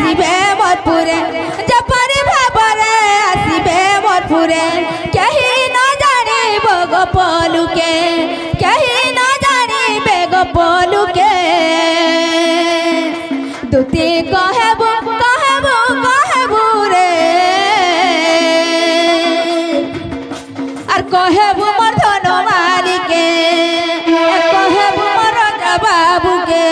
आसीबे मोरपुरे जपरी भाबरे आसीबे मोरपुरे कहीं न जाने बगो पलुके कहीं न जाने बेगो पलुके दुती कहबो कहबो कहबो रे और कहबो मोर धन मालिके कहबो मोर राजा बाबू के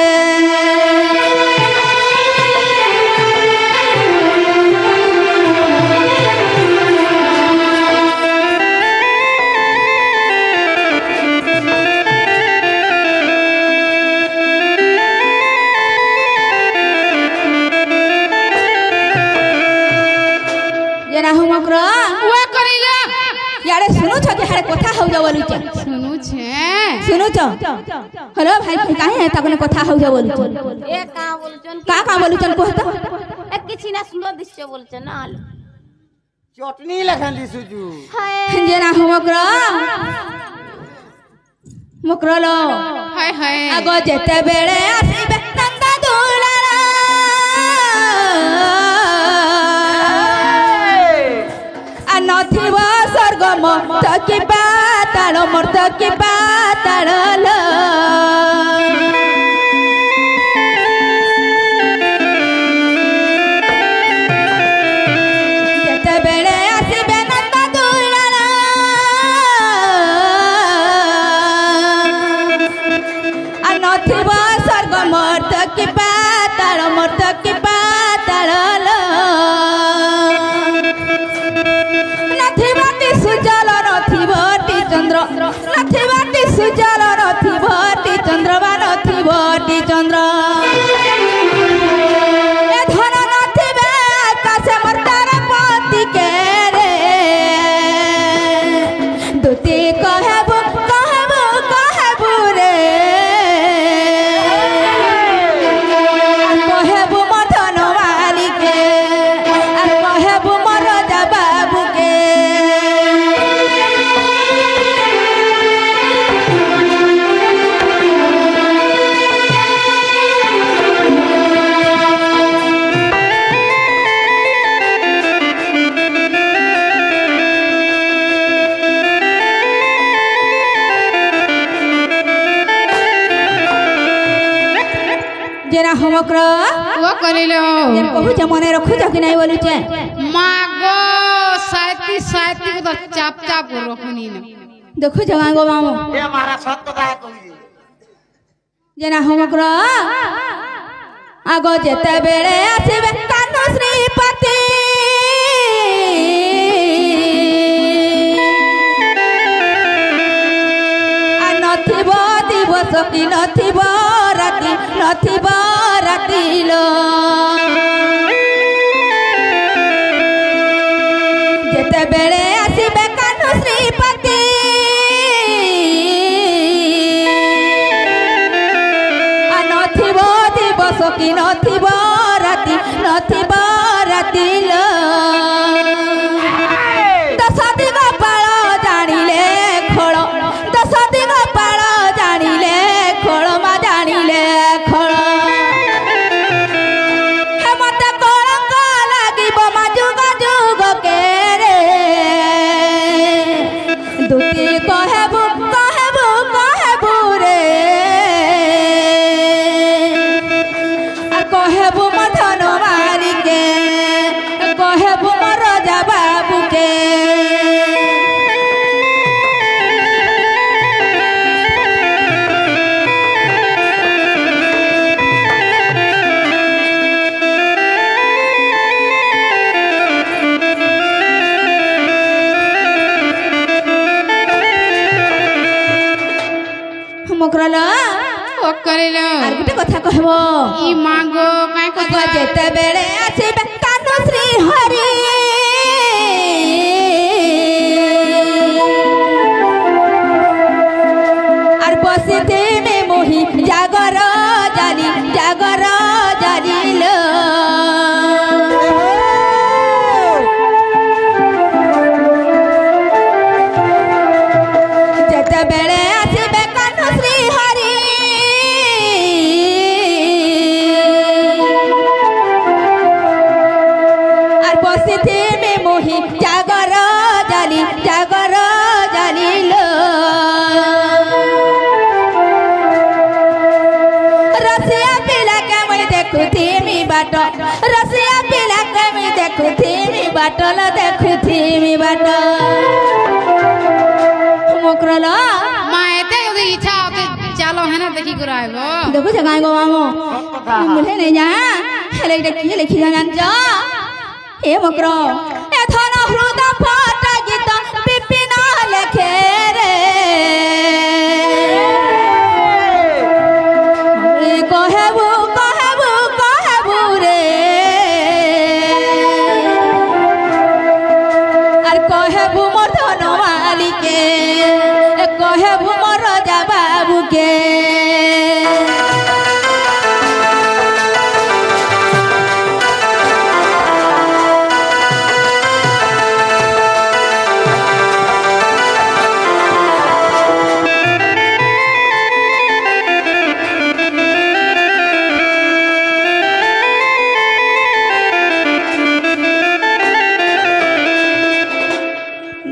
जना हम ओकरा हुआ करिला यारे सुनु छ के हारे कथा हो जा बोलु छ सुनु छ हेलो भाई काहे है तकने कथा हो जा बोलु छ ए का बोलचन का बोलु छ कहत ए किछि ना सुंदर दृश्य बोलचन ना आलू चटनी लखन दिसुजू हाय जना हम ओकरा मोकरा लो हाय हाय आगो जेते बेले आसीबे नंदा दुलाला आ नथिबो स्वर्गम तकी पाताल मोर तकी पाताल लो जेते बेले आसीबे नंदा दुलाला आ नथिबो स्वर्ग मोर तकी पाताल लो नथिबाटी सुजल नथिबटी चंद्र नथिबाटी सुजल नथिबटी चंद्रमा नथिबटी चंद्र ए धन नथिबे आकाश मोर तारापति के रे दुती कहबो कहबो कहबो रे कहबो मोर धन मालिके और कहबो मोर राजा बाबू के जेना हम ओकरा हुआ करिलो जेन कहू जे मने रखू जा कि नहीं बोलू छे मागो साथी साथी को चाप चाप रखनी ना देखो जवांगो मामू ए हमारा सत कथा है कही जेना हम ओकरा आगो जेते बेले आसीबे कान्हू श्रीपति आ नथिबो दिवस कि नथिबो राति लो जेते बेले आसीबे कान्हू श्रीपति आ नथिबो दिवस कि नथिबो राति लो दश दिन पाळ जानिले खोल दश दिन पाळ जानिले खोल मा जानिले खोल हे मते कलंक लागिब मा जुग जुग के रे दुती कहबो कहबो कहबो रे आ कहबो मोर धन मालिके कहबो मोर राजा बाबू के हम ओकरा ला हुआ करिलो आर गुटे कथा कहबो ई मागो काय आगो कथा जेते बेले आसीबे कान्हू श्री हरि आर बसिते में मोहि जागर जाली लो जेते बेले आसीबे कान्हू श्री हरि বসিথিমি মুহি জাগর জালিল রসিয়া পিলাকে মুই দেখুথিমি বাট রসিয়া পিলাকে মুই দেখুথিমি বাটল দেখুথিমি বাট মকরল মা এতে যদি ইচ্ছা ওকে চলো হ্যাঁ না দেখি করে আইব দেখো জাগাই গো মামো বলে নেই যা হেলে এটা কি লিখি জানছ এ মকর এথন হৃদ ফটা গীত বিপিন লেখে রে কহেবু রে আর কহেবু মোর ধন মালিকে কহেবু মোর রাজা বাবুকে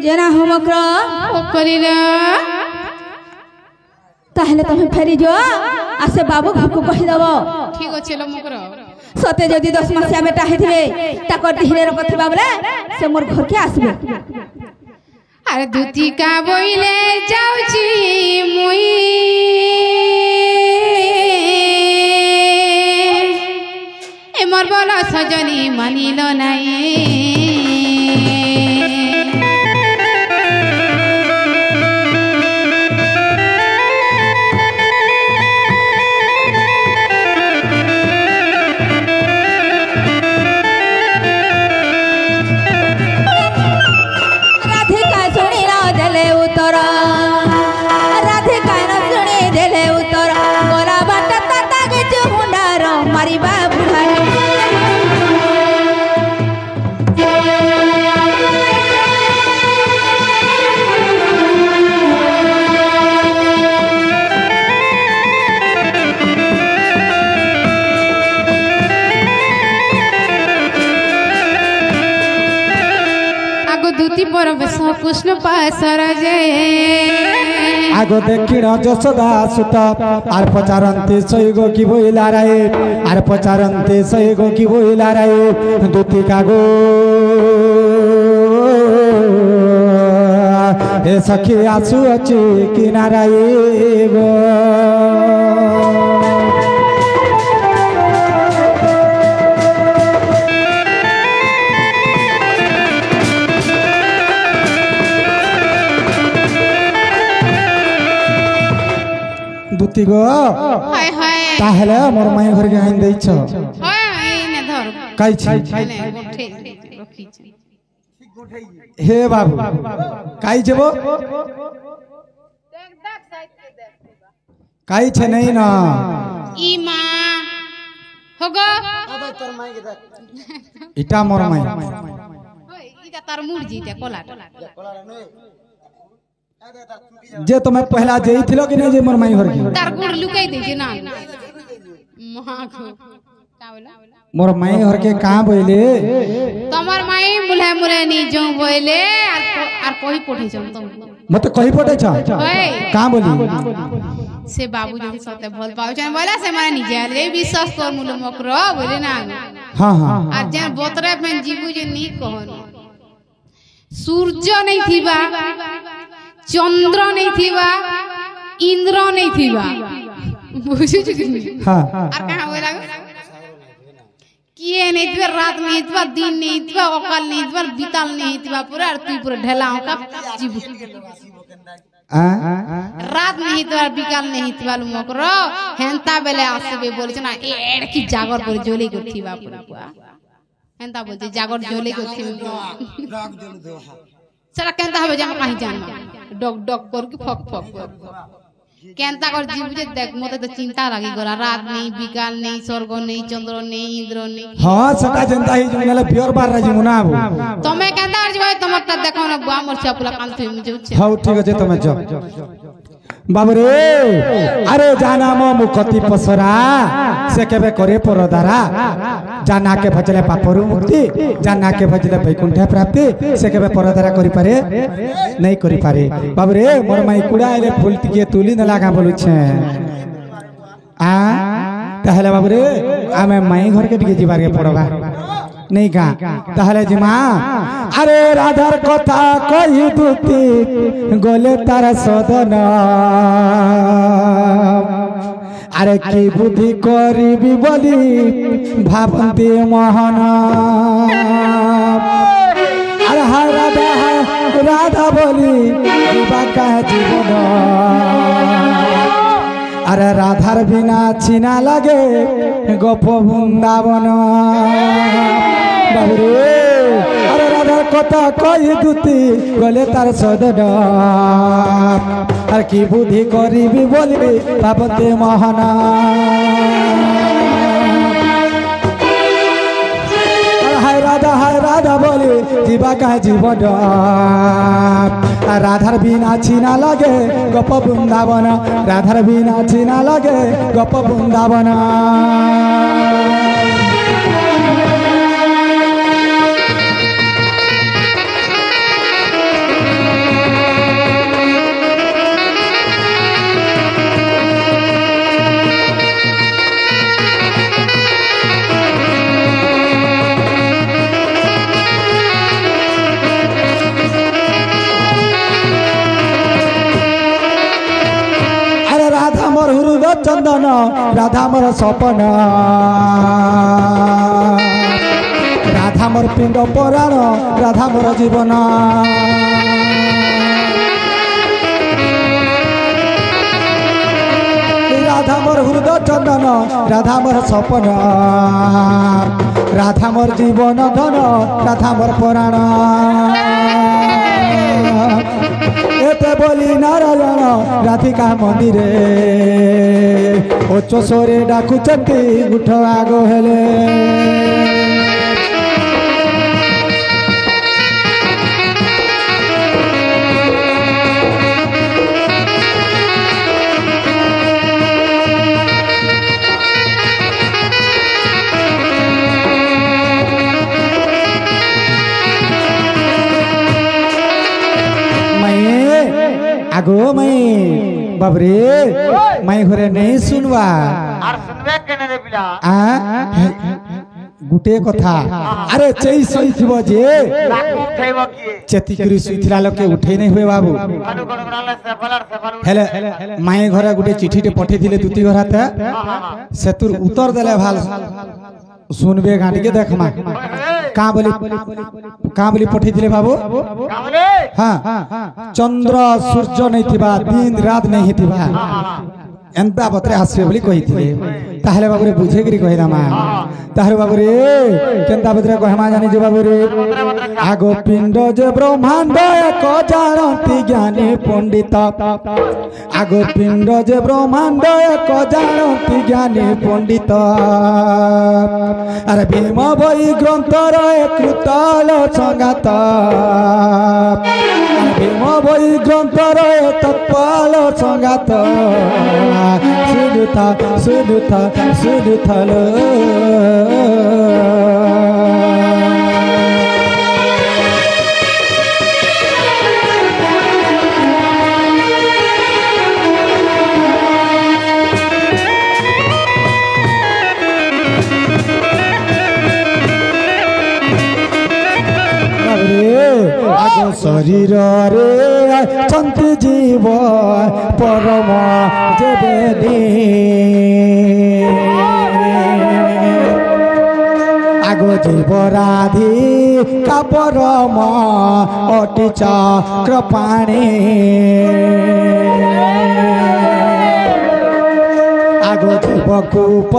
জেনা হোমক্র করিরা তাহলে তুমি ফেরি যাও আর সে বাবু ঘরକୁ କହିଦେବ ঠিক আছে লো মকর সতে যদি 10 মাসিয়া বেটা হেথিবে তাকর ধীরে রকথিবা বলে সে মোর ঘরকে আসবে আরে দুতিকা বইলে যাউছি মুই এ মোর বল সজনী মানিল নাই রাধিকা শুনি না দেলে উত্তর রাধিকা না শুনি দেলে উত্তর গোরা বাটা তাতা কিছু হুন্ডার মারিবা বুড়াই আগো দুতি পরবেশ কৃষ্ণ পাশর যে আগো দেখিণ যশোদা সুত আর পচারন্তে সৈগ কি বইলা রায়ে আর পচারন্তে সৈগ কি বইলা রায়ে দুতিকা গো এ সখী আসু আছে কিনারায়ে গো দুতি গো হায় হায় তাহলে মোর মাই ঘরকে আইন দেইছ হয় এই নে ধর কাইছি নে গোঠে রখিছি হে বাবু কাই যাব কাইছে নেই না ই মা হগো তোর মাইকে দেখ এটা মোর মাই ওই ইটা তার মুরজি এটা কলাটা কলার নই যে তুমি পহলা যেইছিল কি না যে মোর মাই ঘরকে তার গুড় লুকাই দেছে না মা গো কা বলা মোর মাই ঘরকে কাঁ বইলে তোমার মাই মুলে মুলে নি যাও বইলে আর কই পঠে যাও তুমি মতে কই পটেছ ওই কাঁ বলি সে বাবু যদি সতে ভাল পাউছেন বইলা সে মানে নিজে আলে বিশ্বাস কর মুলে মকর বলে না হ্যাঁ হ্যাঁ আর যে বোতরে পেন জীবু যে নি কহন সূর্য নাই থিবা চন্দ্র নেই থিবা ইন্দ্র নেই থিবা বুঝিছ কি হ্যাঁ আর কাহা বইলা কিয়ে নেই থিবা রাত নেই থিবা দিন নেই থিবা অকাল নেই থিবা বিতাল নেই থিবা পুরা আর তুই পুরা ঢেলা কা জীবু রাত নেই থিবা বিকাল নেই থিবা মকর হেনতা বেলে আসবে বলছ না এর কি জাগর করে জ্বলি করথিবা পুরা হেনতা বলছে জাগর জ্বলি করথিবা সেটা কেনতা হবে জামা কাহি জান ডক ডক কর কি ফক ফক কর কেনতা কর জীব যে দেখ মতে তো চিন্তা লাগি গলা রাত নেই বিকাল নেই স্বর্গ নেই চন্দ্র নেই ইন্দ্র নেই হ্যাঁ সেটা জেনতা হি জঙ্গলে পিওর বার রাজি মুনা তুমি কেনতা আর যাবে তোমারটা দেখো না বুয়া মোর চাপুলা কান থই মুজে উচ্ছে হ্যাঁ ঠিক আছে তুমি যাও বাবুরে আরে জানাম মুখতি পসরা সে কেবে করে পরদারা যা নাকে ভজলে পাপরু মুক্তি যা নাকে ভজলে বৈকুণ্ঠ প্রাপ্তি সে কেবে পরদারা করি পারে নাই করি পারে বাবুরে মোর মাই কুড়া এলে ফুল টিকে তুলি না লাগা বলুছে তাহলে বাবুরে আমি মাই ঘরকে টিকে যাবারকে পড়বা नहीं गा ताहले जिमा अरे राधार कथा कही दुती गोले तार सदन अरे की बुद्धि करिबी बोली भावंती मोहन अरे हाय राधा राधा बोली जीवा का जीवन अरे राधार बिना छिना लगे गोप वृंदावन बाबुरे अरे राधार कथा कही दुती गले तार सदन अरे की बुद्धि करिबी बोली भावते मोहन हाय राधा बोली जीवा का जीवन राधार बिना छिना लगे गोप वृंदावन राधार बिना छिना लगे गोप वृंदावन चंदन राधा मोर सपन राधा मोर पिंड पराण राधा मोर जीवन राधा मोर हृदय चंदन राधा मोर सपन राधा मोर जीवन धन राधा मोर पराण एते बोली नारायण राधिका मंदिरे उच्च स्वरे डाकुचंती उठ आग हेले आगो मैं बाबरे मैं घरे नहीं सुनवा আর শুনবে কেন রে বিলা गुटे कथा अरे चई सई थिबो जे লাকু উঠাইব কি चेती करी सुइथिला लोके उठे नहीं हुए बाबू কানু কোন কোনালে সেফালার সেফাল हेले माए घरे गुटे चिठीटे पठे दिले तुती घराते सेतुर उत्तर देले भाल सुनबे गांडी के देखमा का बोली पठे दिले बाबू কামলে हाँ चंद्र सूर्य नहीं थिबा दिन रात नहीं थिबा एंता बतरे आसबे बोली कहिथिले ताहले बाबू रे बुझे गिरी कहिदा मा ताहरे बाबू रे केंता बतरे कहमा जानि जे बाबू रे आगो पिंड जे ब्रह्मांड एक जानती ज्ञानी पंडित आगो पिंड जे ब्रह्मांड एक जानती ज्ञानी पंडित अरे भीम बई ग्रंथ रे कृताल संगात भीम बई ग्रंथ रे तत्पाल संगात सुदुथा लो आगो शरीर रे चंती जीव परम जेबेनी आगो जीव राधी का परम अति चक्रपाणी आगो जीव कूप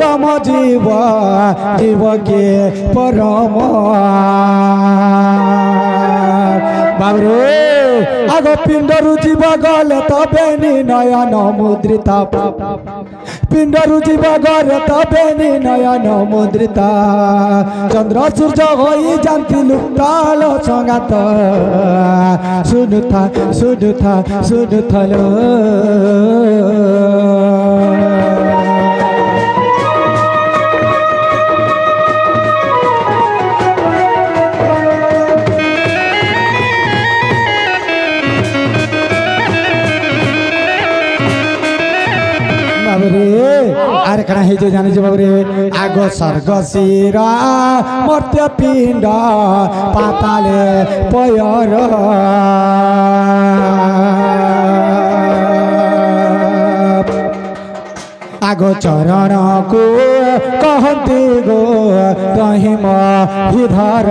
रम जीव जीव के परम बाबरे आगो पिंडरु जीव गले तबे नयन मुद्रित পিণ্ডরু জীব গরে তবে নয়ন মুদ্রিতা চন্দ্র সূর্য হই জানতি লুপ্তাল সঙ্গাত শুনুথা শুনুথা শুনুথল আর কানা হয়েছে জানিছ বাবরে আগ স্বর্গ শিরা মর্ত্য পিণ্ড পাতালে পয়র আগ চরণ কো কহନ୍ତି গো তহিম বিধর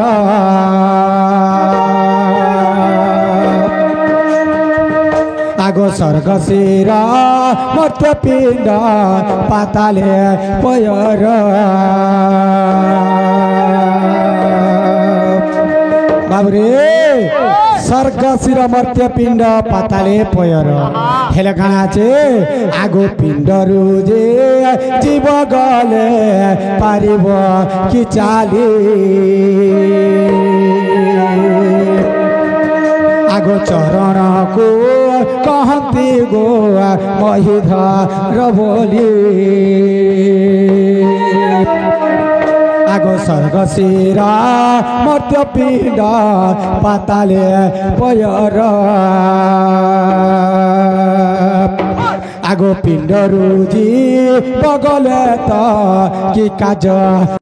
আগ স্বর্গ শিরা মর্ত্য পিণ্ড পাতালে পয়র বাবরে স্বর্গ শির মর্ত্য পিণ্ড পাতালে পয়র হেলে কাଣା আছে আগো পিণ্ডরু যে জীব গলে পারিব কি চালি আগ চরণ কো কহନ୍ତି গো মহিধর বলি আগ স্বর্গ শিরা মর্ত্য পিণ্ড পাতালে পয়র আগ পিণ্ডরু জি বগলে তো কি কাজ